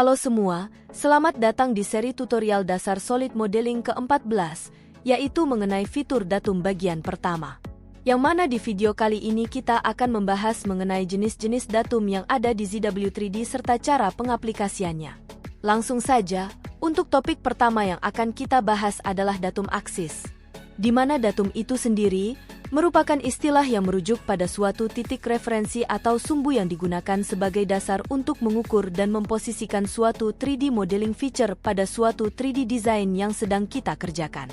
Halo semua, selamat datang di seri tutorial dasar Solid Modeling ke-14, yaitu mengenai fitur datum bagian pertama. Yang mana di video kali ini kita akan membahas mengenai jenis-jenis datum yang ada di ZW3D serta cara pengaplikasiannya. Langsung saja, untuk topik pertama yang akan kita bahas adalah datum aksis. Di mana datum itu sendiri merupakan istilah yang merujuk pada suatu titik referensi atau sumbu yang digunakan sebagai dasar untuk mengukur dan memposisikan suatu 3D modeling feature pada suatu 3D design yang sedang kita kerjakan.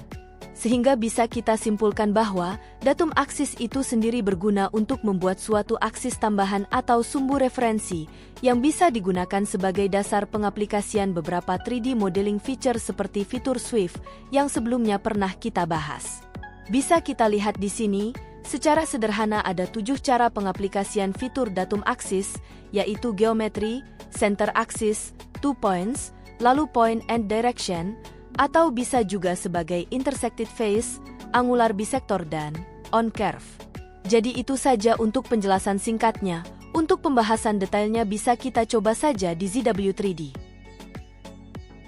Sehingga bisa kita simpulkan bahwa datum aksis itu sendiri berguna untuk membuat suatu aksis tambahan atau sumbu referensi yang bisa digunakan sebagai dasar pengaplikasian beberapa 3D modeling feature seperti fitur Swift yang sebelumnya pernah kita bahas. Bisa kita lihat di sini, secara sederhana ada 7 cara pengaplikasian fitur datum aksis, yaitu geometri, center axis, 2 points, lalu point and direction, atau bisa juga sebagai intersected face, angular bisector dan on curve. Jadi itu saja untuk penjelasan singkatnya. Untuk pembahasan detailnya bisa kita coba saja di ZW3D.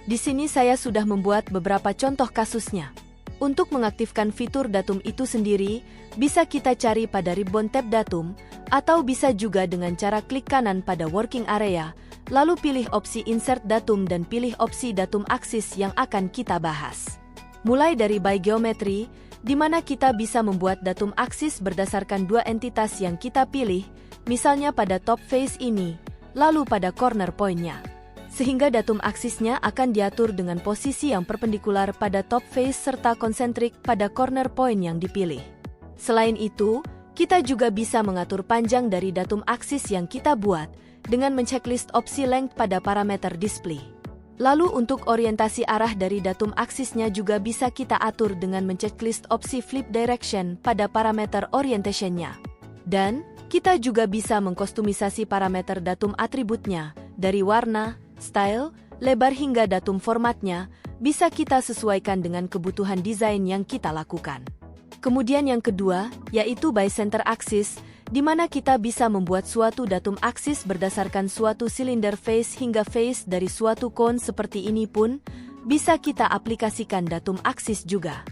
Di sini saya sudah membuat beberapa contoh kasusnya. Untuk mengaktifkan fitur datum itu sendiri, bisa kita cari pada ribbon tab datum, atau bisa juga dengan cara klik kanan pada working area, lalu pilih opsi insert datum dan pilih opsi datum aksis yang akan kita bahas. Mulai dari by geometry, di mana kita bisa membuat datum aksis berdasarkan dua entitas yang kita pilih, misalnya pada top face ini, lalu pada corner point-nya. Sehingga datum aksisnya akan diatur dengan posisi yang perpendikular pada top face serta konsentrik pada corner point yang dipilih. Selain itu, kita juga bisa mengatur panjang dari datum aksis yang kita buat dengan menceklis opsi length pada parameter display. Lalu untuk orientasi arah dari datum aksisnya juga bisa kita atur dengan menceklis opsi flip direction pada parameter orientation-nya. Dan kita juga bisa mengkostumisasi parameter datum atributnya dari warna, style, lebar hingga datum formatnya, bisa kita sesuaikan dengan kebutuhan desain yang kita lakukan. Kemudian yang kedua, yaitu by center axis, di mana kita bisa membuat suatu datum aksis berdasarkan suatu silinder face hingga face dari suatu cone seperti ini pun, bisa kita aplikasikan datum aksis juga.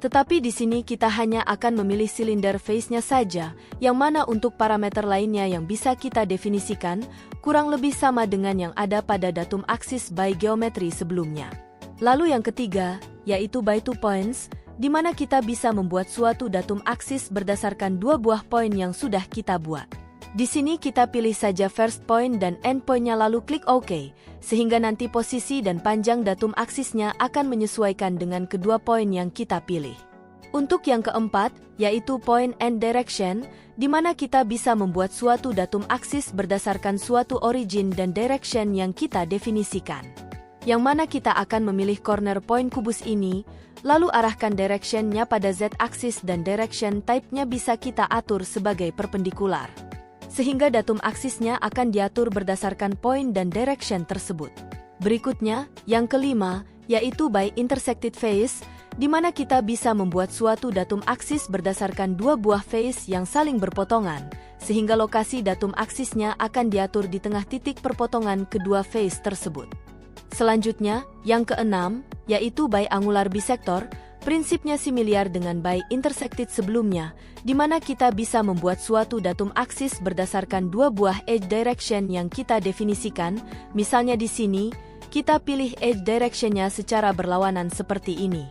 Tetapi di sini kita hanya akan memilih silinder face-nya saja, yang mana untuk parameter lainnya yang bisa kita definisikan, kurang lebih sama dengan yang ada pada datum aksis by geometry sebelumnya. Lalu yang ketiga, yaitu by 2 points, di mana kita bisa membuat suatu datum aksis berdasarkan dua buah poin yang sudah kita buat. Di sini kita pilih saja first point dan end point-nya lalu klik OK, sehingga nanti posisi dan panjang datum aksisnya akan menyesuaikan dengan kedua poin yang kita pilih. Untuk yang keempat, yaitu point and direction, di mana kita bisa membuat suatu datum aksis berdasarkan suatu origin dan direction yang kita definisikan. Yang mana kita akan memilih corner point kubus ini, lalu arahkan direction-nya pada z-axis dan direction type-nya bisa kita atur sebagai perpendikular. Sehingga datum aksisnya akan diatur berdasarkan point dan direction tersebut. Berikutnya, yang kelima, yaitu by intersected face, di mana kita bisa membuat suatu datum aksis berdasarkan dua buah face yang saling berpotongan, sehingga lokasi datum aksisnya akan diatur di tengah titik perpotongan kedua face tersebut. Selanjutnya, yang keenam, yaitu by angular bisector, prinsipnya similar dengan by intersected sebelumnya, di mana kita bisa membuat suatu datum aksis berdasarkan dua buah edge direction yang kita definisikan, misalnya di sini, kita pilih edge direction-nya secara berlawanan seperti ini.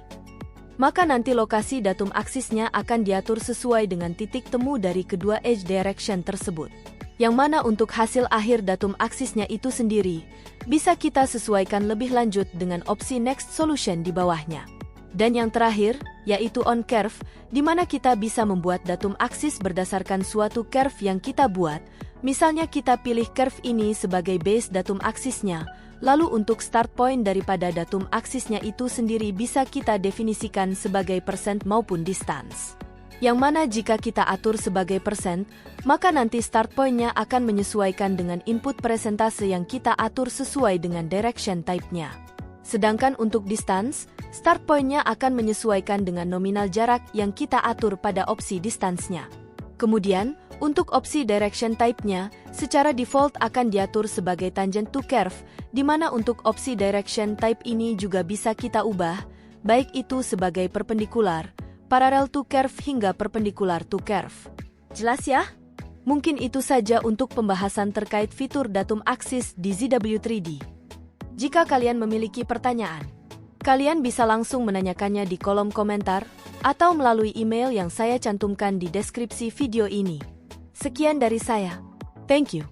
Maka nanti lokasi datum aksisnya akan diatur sesuai dengan titik temu dari kedua edge direction tersebut. Yang mana untuk hasil akhir datum aksisnya itu sendiri, bisa kita sesuaikan lebih lanjut dengan opsi next solution di bawahnya. Dan yang terakhir, yaitu on curve, di mana kita bisa membuat datum aksis berdasarkan suatu curve yang kita buat, misalnya kita pilih curve ini sebagai base datum aksisnya, lalu untuk start point daripada datum aksisnya itu sendiri bisa kita definisikan sebagai percent maupun distance. Yang mana jika kita atur sebagai percent, maka nanti start point-nya akan menyesuaikan dengan input presentase yang kita atur sesuai dengan direction type-nya. Sedangkan untuk distance, start point-nya akan menyesuaikan dengan nominal jarak yang kita atur pada opsi distance-nya. Kemudian, untuk opsi direction type-nya, secara default akan diatur sebagai tangent to curve, di mana untuk opsi direction type ini juga bisa kita ubah, baik itu sebagai perpendikular, parallel to curve hingga perpendikular to curve. Jelas ya? Mungkin itu saja untuk pembahasan terkait fitur datum aksis di ZW3D. Jika kalian memiliki pertanyaan, kalian bisa langsung menanyakannya di kolom komentar, atau melalui email yang saya cantumkan di deskripsi video ini. Sekian dari saya. Thank you.